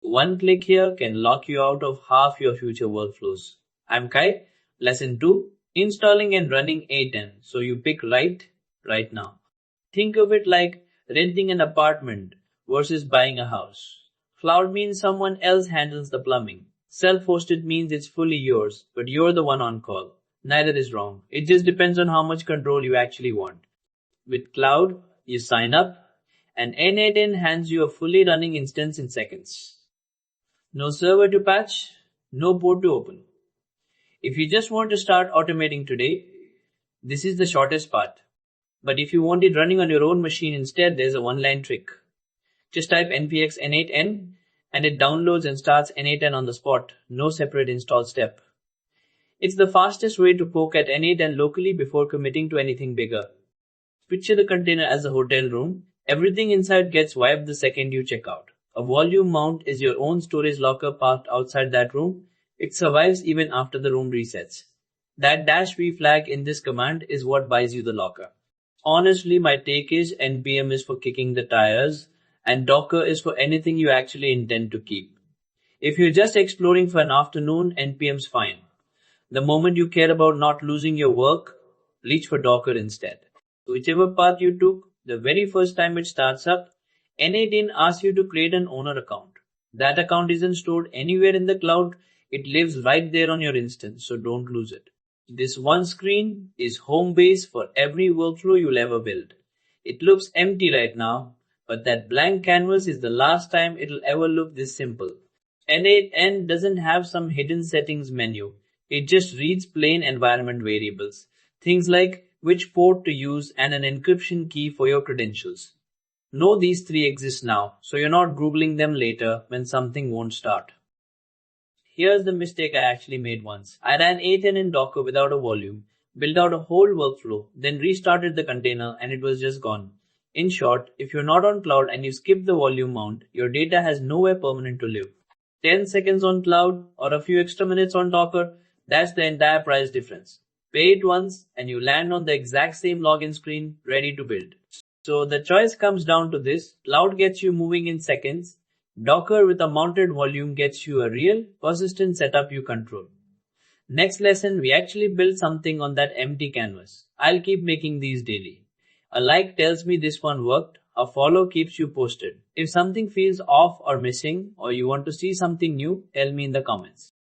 One click here can lock you out of half your future workflows. I'm Kai. Lesson 2. Installing and running n8n. So you pick right now. Think of it like renting an apartment versus buying a house. Cloud means someone else handles the plumbing. Self-hosted means it's fully yours, but you're the one on call. Neither is wrong. It just depends on how much control you actually want. With cloud, you sign up, and n8n hands you a fully running instance in seconds. No server to patch, no port to open. If you just want to start automating today, this is the shortest part. But if you want it running on your own machine instead, there's a one-line trick. Just type npx n8n and it downloads and starts n8n on the spot, no separate install step. It's the fastest way to poke at n8n locally before committing to anything bigger. Picture the container as a hotel room. Everything inside gets wiped the second you check out. A volume mount is your own storage locker parked outside that room. It survives even after the room resets. That -v flag in this command is what buys you the locker. Honestly, my take is npm is for kicking the tires and Docker is for anything you actually intend to keep. If you're just exploring for an afternoon, npm's fine. The moment you care about not losing your work, reach for Docker instead. Whichever path you took, the very first time it starts up, n8n asks you to create an owner account. That account isn't stored anywhere in the cloud, it lives right there on your instance, so don't lose it. This one screen is home base for every workflow you'll ever build. It looks empty right now, but that blank canvas is the last time it'll ever look this simple. n8n doesn't have some hidden settings menu. It just reads plain environment variables. Things like which port to use and an encryption key for your credentials. Know these three exist now, so you're not Googling them later when something won't start. Here's the mistake I actually made once. I ran n8n in Docker without a volume, built out a whole workflow, then restarted the container and it was just gone. In short, if you're not on cloud and you skip the volume mount, your data has nowhere permanent to live. 10 seconds on cloud or a few extra minutes on Docker, that's the entire price difference. Pay it once and you land on the exact same login screen ready to build. So the choice comes down to this. Cloud gets you moving in seconds. Docker with a mounted volume gets you a real, persistent setup you control. Next lesson, we actually built something on that empty canvas. I'll keep making these daily. A like tells me this one worked. A follow keeps you posted. If something feels off or missing, or you want to see something new, tell me in the comments.